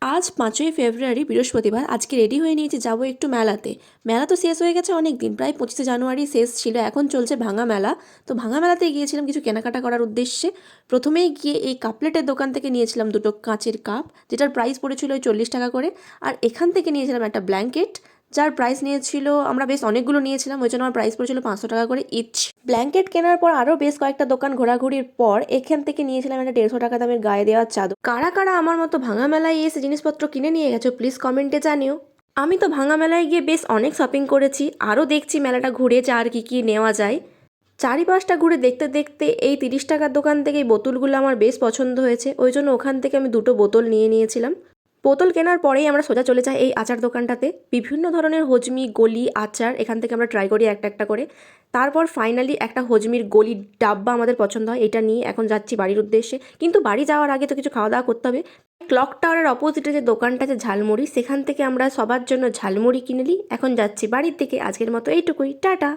আজ 5ই ফেব্রুয়ারি বৃহস্পতিবার। আজকে রেডি হয়ে নিয়েছি, যাবো একটু মেলাতে। মেলা তো শেষ হয়ে গেছে অনেক দিন, প্রায় 25শে জানুয়ারি শেষ ছিল, এখন চলছে ভাঙা মেলা। তো ভাঙা মেলাতে গিয়েছিলাম কিছু কেনাকাটা করার উদ্দেশ্যে। প্রথমেই গিয়ে এই কাপপ্লেটের দোকান থেকে নিয়েছিলাম দুটো কাঁচের কাপ, যেটার প্রাইস পড়েছিল ওই 40 টাকা করে। আর এখান থেকে নিয়েছিলাম একটা ব্ল্যাঙ্কেট, যার প্রাইস নিয়েছিল, আমরা বেশ অনেকগুলো নিয়েছিলাম, ওই জন্য আমার প্রাইস পড়েছিল 500 টাকা করে ইচ। ব্ল্যাঙ্কেট কেনার পর আরও বেশ কয়েকটা দোকান ঘোরাঘুরির পর এখান থেকে নিয়েছিলাম একটা 150 টাকা দামের গায়ে দেওয়ার চাদর। কারা কারা আমার মতো ভাঙা মেলায় এসে জিনিসপত্র কিনে নিয়ে গেছো প্লিজ কমেন্টে জানিও। আমি তো ভাঙা মেলায় গিয়ে বেশ অনেক শপিং করেছি, আরও দেখছি মেলাটা ঘুরে যে আর কি নেওয়া যায়। চারিপাশটা ঘুরে দেখতে দেখতে এই 30 টাকার দোকান থেকে এই বোতলগুলো আমার বেশ পছন্দ হয়েছে, ওই জন্য ওখান থেকে আমি দুটো বোতল নিয়ে নিয়েছিলাম। বোতল কেনার পরেই আমরা সোজা চলে যাই এই আচার দোকানটাতে। বিভিন্ন ধরনের হজমি গলি আচার এখান থেকে আমরা ট্রাই করি একটা একটা করে। তারপর ফাইনালি একটা হজমির গলি ডাব্বা আমাদের পছন্দ হয়, এটা নিয়ে এখন যাচ্ছি বাড়ির উদ্দেশ্যে। কিন্তু বাড়ি যাওয়ার আগে তো কিছু খাওয়া দাওয়া করতে হবে। ক্লক টাওয়ারের অপোজিটে যে দোকানটা আছে ঝালমুড়ি, সেখান থেকে আমরা সবার জন্য ঝালমুড়ি কিনে নিই। এখন যাচ্ছি বাড়ির দিকে। আজকের মতো এইটুকুই, টাটা।